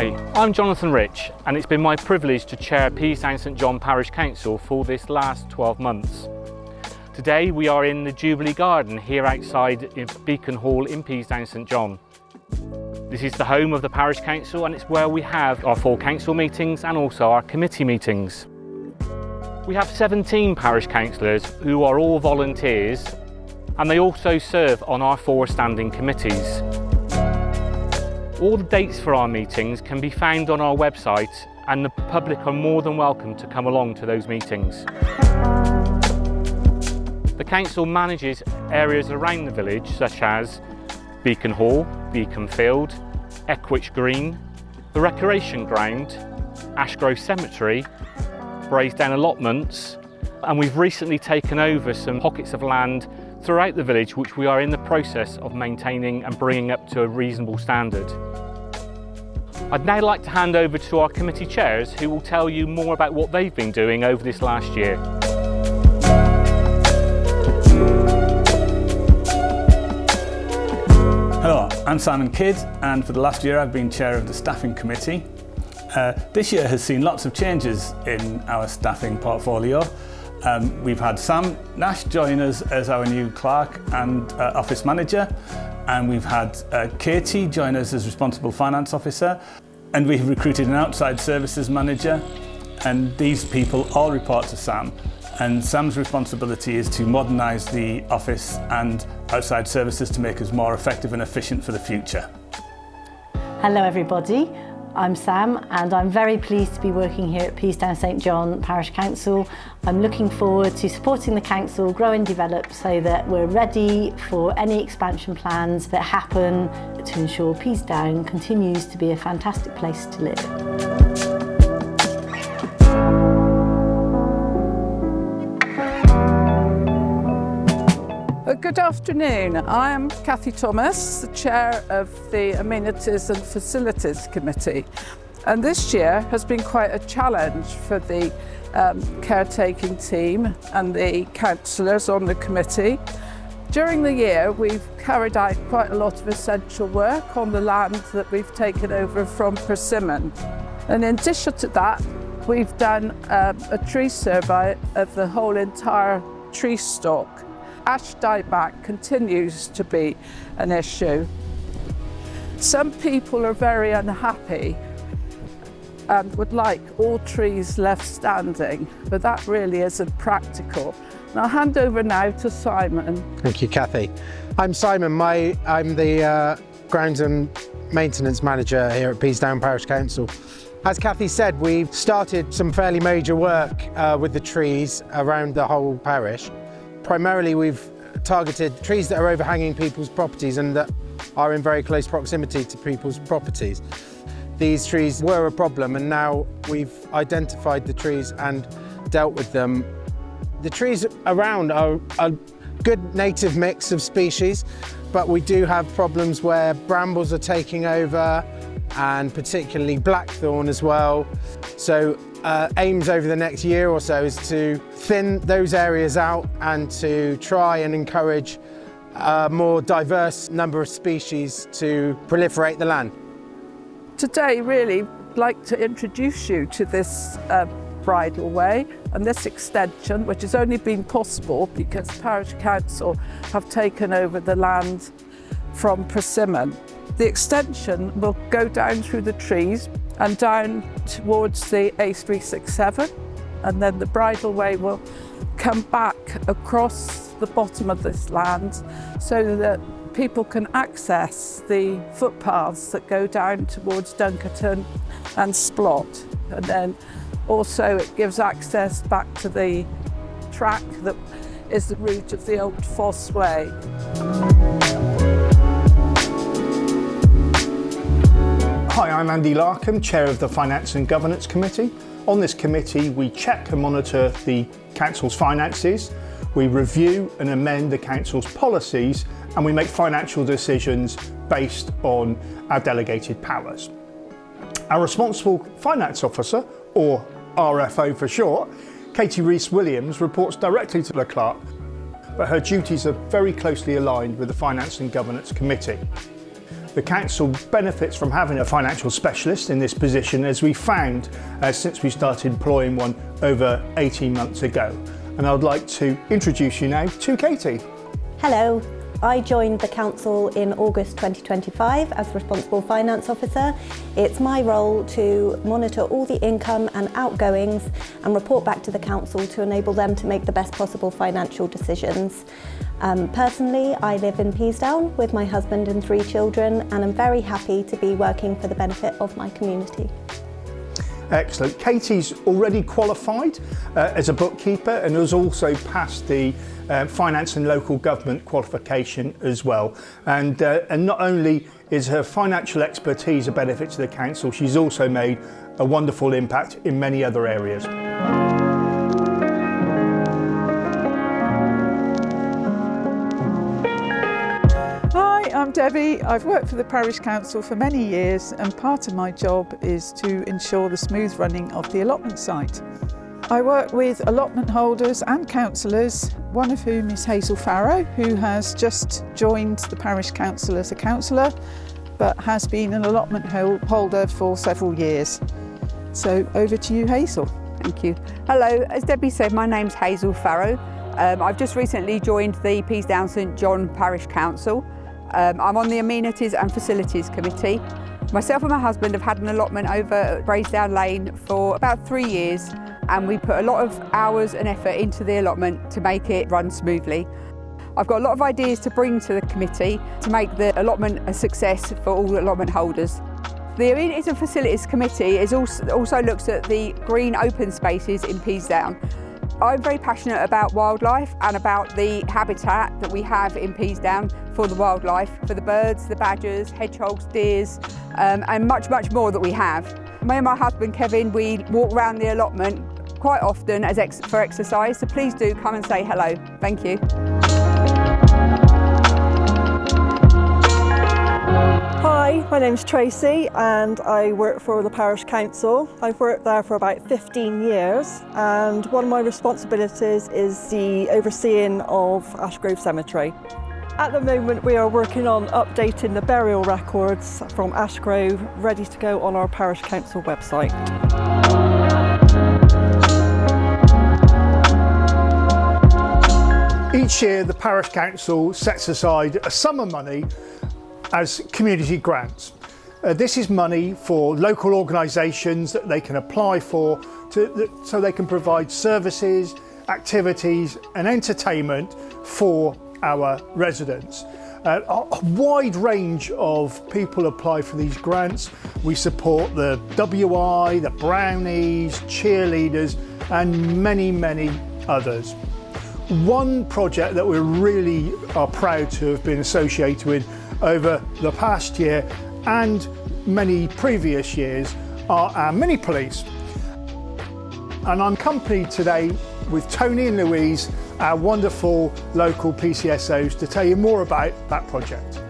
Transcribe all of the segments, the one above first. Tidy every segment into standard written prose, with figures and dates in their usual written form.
Hi, I'm Jonathan Rich, and it's been my privilege to chair Peasedown St John Parish Council for this last 12 months. Today we are in the Jubilee Garden here outside in Beacon Hall in Peasedown St John. This is the home of the Parish Council, and it's where we have our full council meetings and also our committee meetings. We have 17 parish councillors who are all volunteers, and they also serve on our 4 standing committees. All the dates for our meetings can be found on our website, and the public are more than welcome to come along to those meetings. The council manages areas around the village such as Beacon Hall, Beacon Field, Equwich Green, the Recreation Ground, Ashgrove Cemetery, Peasedown allotments, and we've recently taken over some pockets of land throughout the village which we are in the process of maintaining and bringing up to a reasonable standard. I'd now like to hand over to our committee chairs who will tell you more about what they've been doing over this last year. Hello, I'm Simon Kidd, and for the last year I've been chair of the staffing committee. This year has seen lots of changes in our staffing portfolio. We've had Sam Nash join us as our new clerk and office manager, and we've had Katie join us as responsible finance officer, and we've recruited an outside services manager, and these people all report to Sam. And Sam's responsibility is to modernise the office and outside services to make us more effective and efficient for the future. Hello everybody, I'm Sam, and I'm very pleased to be working here at Peasedown St John Parish Council. I'm looking forward to supporting the council grow and develop so that we're ready for any expansion plans that happen to ensure Peasedown continues to be a fantastic place to live. Good afternoon, I am Cathy Thomas, the Chair of the Amenities and Facilities Committee, and this year has been quite a challenge for the caretaking team and the councillors on the committee. During the year we've carried out quite a lot of essential work on the land that we've taken over from Persimmon, and in addition to that we've done a tree survey of the whole entire tree stock. Ash dieback continues to be an issue. Some people are very unhappy and would like all trees left standing, but that really isn't practical. And I'll hand over now to Simon. Thank you, Cathy. I'm Simon. I'm the grounds and maintenance manager here at Peasedown Parish Council. As Cathy said, we've started some fairly major work with the trees around the whole parish. Primarily we've targeted trees that are overhanging people's properties and that are in very close proximity to people's properties. These trees were a problem, and now we've identified the trees and dealt with them. The trees around are a good native mix of species, but we do have problems where brambles are taking over, and particularly blackthorn as well. So aims over the next year or so is to thin those areas out and to try and encourage a more diverse number of species to proliferate the land. Today, really, I'd like to introduce you to this bridleway and this extension, which has only been possible because Parish Council have taken over the land from Persimmon. The extension will go down through the trees and down towards the A367, and then the bridleway will come back across the bottom of this land so that people can access the footpaths that go down towards Dunkerton and Splot. And then also it gives access back to the track that is the route of the old Foss Way. Hi, I'm Andy Larkham, Chair of the Finance and Governance Committee. On this committee, we check and monitor the Council's finances, we review and amend the Council's policies, and we make financial decisions based on our delegated powers. Our Responsible Finance Officer, or RFO for short, Katie Rees-Williams, reports directly to the clerk, but her duties are very closely aligned with the Finance and Governance Committee. The council benefits from having a financial specialist in this position, as we found since we started employing one over 18 months ago. And I'd like to introduce you now to Katie. Hello, I joined the council in August 2025 as Responsible Finance Officer. It's my role to monitor all the income and outgoings and report back to the council to enable them to make the best possible financial decisions. Personally, I live in Peasedown with my husband and 3 children, and I'm very happy to be working for the benefit of my community. Excellent. Katie's already qualified as a bookkeeper and has also passed the finance and local government qualification as well. And not only is her financial expertise a benefit to the council, she's also made a wonderful impact in many other areas. I'm Debbie. I've worked for the Parish Council for many years, and part of my job is to ensure the smooth running of the allotment site. I work with allotment holders and councillors, one of whom is Hazel Farrow, who has just joined the Parish Council as a councillor, but has been an allotment holder for several years. So over to you, Hazel. Thank you. Hello, as Debbie said, my name's Hazel Farrow. I've just recently joined the Peasedown St John Parish Council. I'm on the Amenities and Facilities Committee. Myself and my husband have had an allotment over at Peasedown Lane for about 3 years, and we put a lot of hours and effort into the allotment to make it run smoothly. I've got a lot of ideas to bring to the committee to make the allotment a success for all allotment holders. The Amenities and Facilities Committee also looks at the green open spaces in Peasedown. I'm very passionate about wildlife and about the habitat that we have in Peasedown for the wildlife, for the birds, the badgers, hedgehogs, deers, and much, much more that we have. Me and my husband Kevin, we walk around the allotment quite often for exercise, so please do come and say hello. Thank you. Hi, my name's Tracy and I work for the Parish Council. I've worked there for about 15 years, and one of my responsibilities is the overseeing of Ashgrove Cemetery. At the moment we are working on updating the burial records from Ashgrove, ready to go on our Parish Council website. Each year the Parish Council sets aside a sum of money as community grants. This is money for local organisations that they can apply for so they can provide services, activities and entertainment for our residents. A wide range of people apply for these grants. We support the WI, the Brownies, cheerleaders and many, many others. One project that we really are proud to have been associated with over the past year and many previous years are our mini police. And I'm accompanied today with Tony and Louise, our wonderful local PCSOs, to tell you more about that project.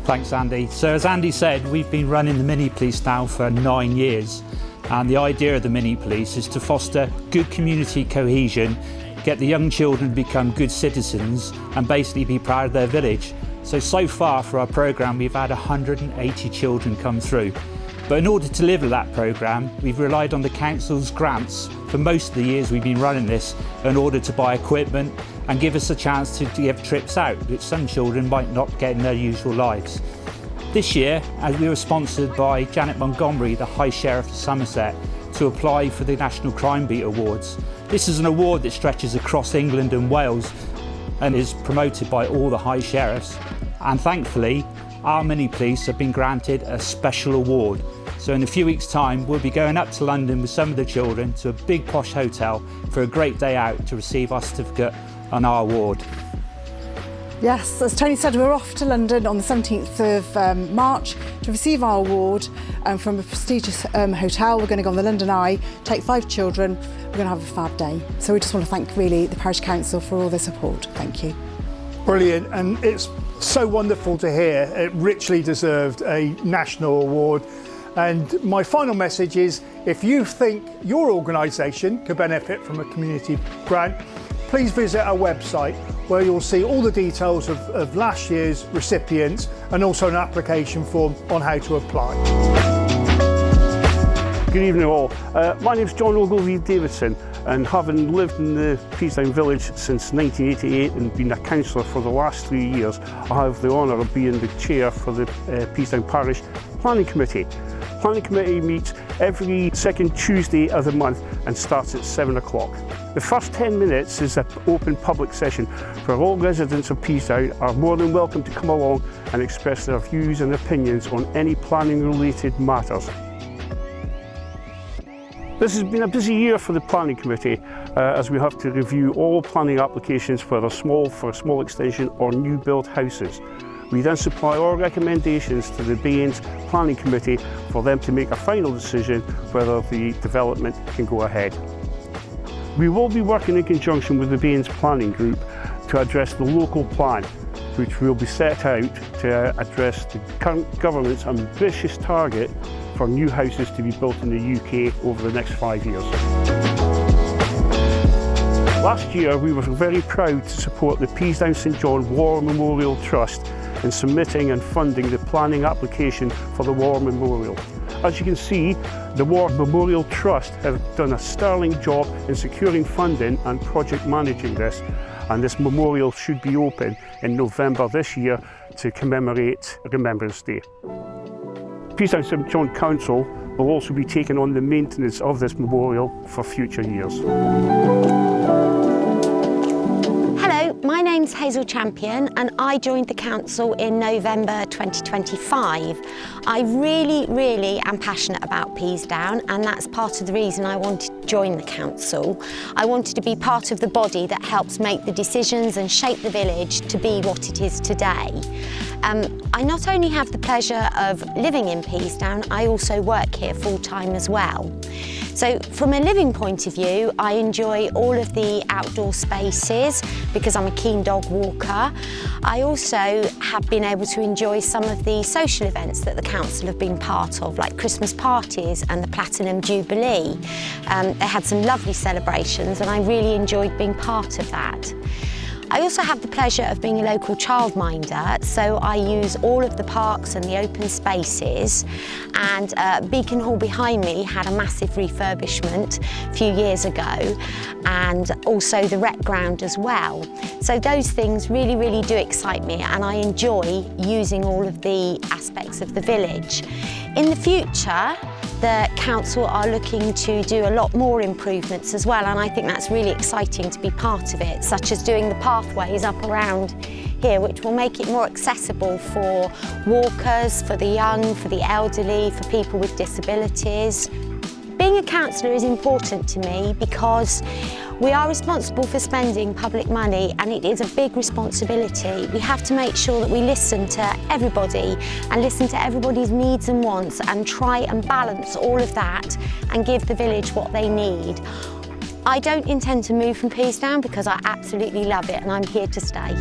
Thanks, Andy. So as Andy said, we've been running the mini police now for 9 years, and the idea of the mini police is to foster good community cohesion, get the young children to become good citizens and basically be proud of their village. So far for our programme we've had 180 children come through. But in order to deliver that programme, we've relied on the council's grants for most of the years we've been running this in order to buy equipment and give us a chance to give trips out, which some children might not get in their usual lives. This year, as we were sponsored by Janet Montgomery, the High Sheriff of Somerset, to apply for the National Crime Beat Awards. This is an award that stretches across England and Wales and is promoted by all the High Sheriffs. And thankfully, our mini police have been granted a special award. So in a few weeks' time, we'll be going up to London with some of the children to a big posh hotel for a great day out to receive our certificate and our award. Yes, as Tony said, we're off to London on the 17th of March to receive our award from a prestigious hotel. We're going to go on the London Eye, take 5 children. We're going to have a fab day. So we just want to thank really the Parish Council for all their support. Thank you. Brilliant, and it's so wonderful to hear. It richly deserved a national award. And my final message is, if you think your organisation could benefit from a community grant, please visit our website where you'll see all the details of last year's recipients and also an application form on how to apply. Good evening all. My name's John Ogilvie Davidson, and having lived in the Peasedown village since 1988 and been a councillor for the last 3 years, I have the honour of being the chair for the Peasedown Parish Planning Committee. The Planning Committee meets every second Tuesday of the month and starts at 7 o'clock. The first 10 minutes is an open public session where all residents of Peasedown are more than welcome to come along and express their views and opinions on any planning related matters. This has been a busy year for the Planning Committee as we have to review all planning applications for a small extension or new build houses. We then supply our recommendations to the Baines Planning Committee for them to make a final decision whether the development can go ahead. We will be working in conjunction with the Baines Planning Group to address the local plan, which will be set out to address the current government's ambitious target for new houses to be built in the UK over the next 5 years. Last year we were very proud to support the Peasedown St John War Memorial Trust in submitting and funding the planning application for the War Memorial. As you can see, the War Memorial Trust have done a sterling job in securing funding and project managing this, and this memorial should be open in November this year to commemorate Remembrance Day. Peasedown St John Council will also be taking on the maintenance of this memorial for future years. Hello, my name's Hazel Champion and I joined the council in November 2025. I really am passionate about Peasedown, and that's part of the reason I wanted to join the council. I wanted to be part of the body that helps make the decisions and shape the village to be what it is today. I not only have the pleasure of living in Peasedown, I also work here full-time as well. So from a living point of view, I enjoy all of the outdoor spaces because I'm a keen dog walker. I also have been able to enjoy some of the social events that the council have been part of, like Christmas parties and the Platinum Jubilee. They had some lovely celebrations and I really enjoyed being part of that. I also have the pleasure of being a local childminder, so I use all of the parks and the open spaces, and Beacon Hall behind me had a massive refurbishment a few years ago, and also the rec ground as well. So those things really do excite me, and I enjoy using all of the aspects of the village. In the future, the council are looking to do a lot more improvements as well, and I think that's really exciting to be part of it, such as doing the pathways up around here, which will make it more accessible for walkers, for the young, for the elderly, for people with disabilities. Being a councillor is important to me because we are responsible for spending public money, and it is a big responsibility. We have to make sure that we listen to everybody and listen to everybody's needs and wants and try and balance all of that and give the village what they need. I don't intend to move from Peasedown because I absolutely love it and I'm here to stay.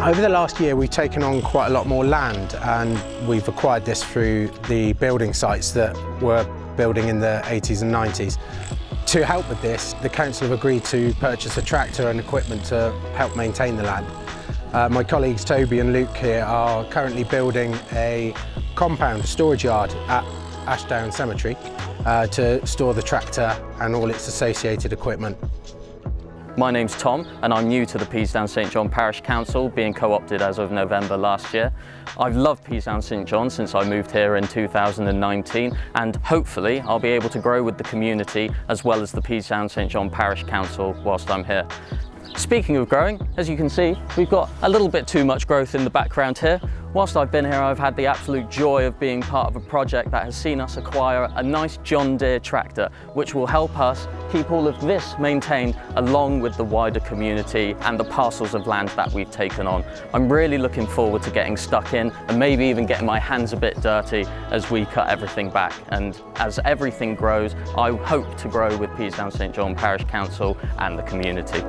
Over the last year we've taken on quite a lot more land, and we've acquired this through the building sites that were building in the 80s and 90s. To help with this, the council have agreed to purchase a tractor and equipment to help maintain the land. My colleagues Toby and Luke here are currently building a compound storage yard at Ashdown Cemetery to store the tractor and all its associated equipment. My name's Tom and I'm new to the Peasedown St John Parish Council, being co-opted as of November last year. I've loved Peasedown St John since I moved here in 2019, and hopefully I'll be able to grow with the community as well as the Peasedown St John Parish Council whilst I'm here. Speaking of growing, as you can see, we've got a little bit too much growth in the background here. Whilst I've been here, I've had the absolute joy of being part of a project that has seen us acquire a nice John Deere tractor, which will help us keep all of this maintained along with the wider community and the parcels of land that we've taken on. I'm really looking forward to getting stuck in and maybe even getting my hands a bit dirty as we cut everything back. And as everything grows, I hope to grow with Peasedown St John Parish Council and the community.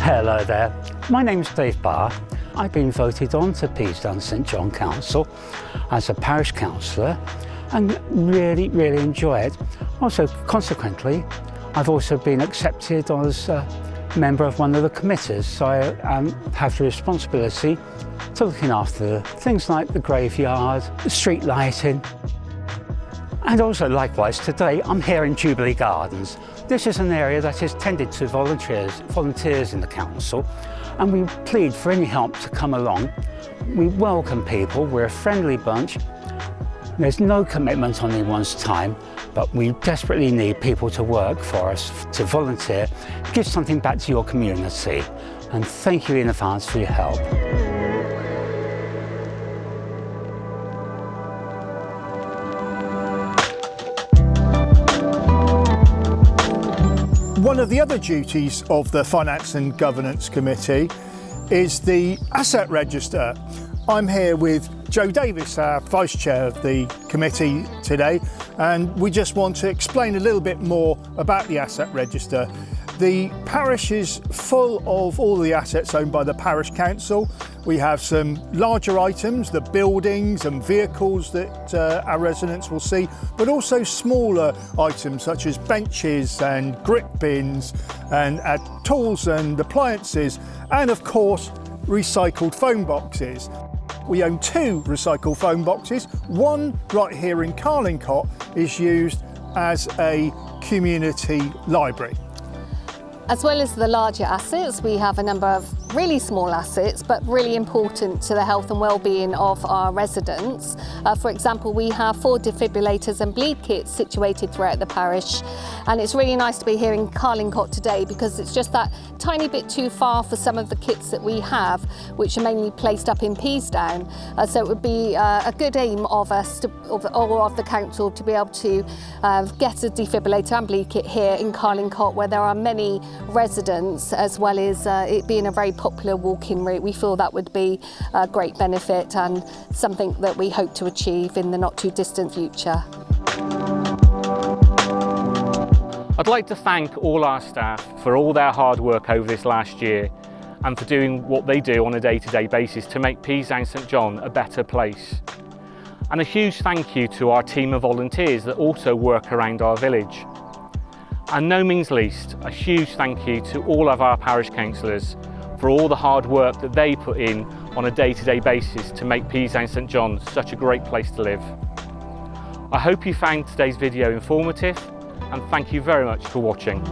Hello there, my name's Steve Barr. I've been voted on to Peasedown St John Council as a parish councillor and really enjoy it. Also, consequently, I've also been accepted as a member of one of the committees, so I have the responsibility to looking after things like the graveyard, the street lighting, and also likewise today I'm here in Jubilee Gardens. This is an area that is tended to volunteers in the council, and we plead for any help to come along. We welcome people, we're a friendly bunch. There's no commitment on anyone's time, but we desperately need people to work for us, to volunteer, give something back to your community. And thank you in advance for your help. One of the other duties of the Finance and Governance Committee is the Asset Register. I'm here with Joe Davis, our Vice Chair of the committee today, and we just want to explain a little bit more about the Asset Register. The parish is full of all the assets owned by the Parish Council. We have some larger items, the buildings and vehicles that our residents will see, but also smaller items such as benches and grip bins and tools and appliances, and of course recycled phone boxes. We own 2 recycled phone boxes. One right here in Carlingcott is used as a community library. As well as the larger assets, we have a number of really small assets, but really important to the health and well-being of our residents. For example, we have 4 defibrillators and bleed kits situated throughout the parish, and it's really nice to be here in Carlingcott today because it's just that tiny bit too far for some of the kits that we have, which are mainly placed up in Peasedown. So it would be a good aim of us, of the council, to be able to get a defibrillator and bleed kit here in Carlingcott, where there are many residents, as well as it being a very popular walking route. We feel that would be a great benefit and something that we hope to achieve in the not too distant future. I'd like to thank all our staff for all their hard work over this last year and for doing what they do on a day-to-day basis to make Peasedown St John a better place. And a huge thank you to our team of volunteers that also work around our village. And no means least, a huge thank you to all of our parish councillors for all the hard work that they put in on a day-to-day basis to make Peasedown St John such a great place to live. I hope you found today's video informative, and thank you very much for watching.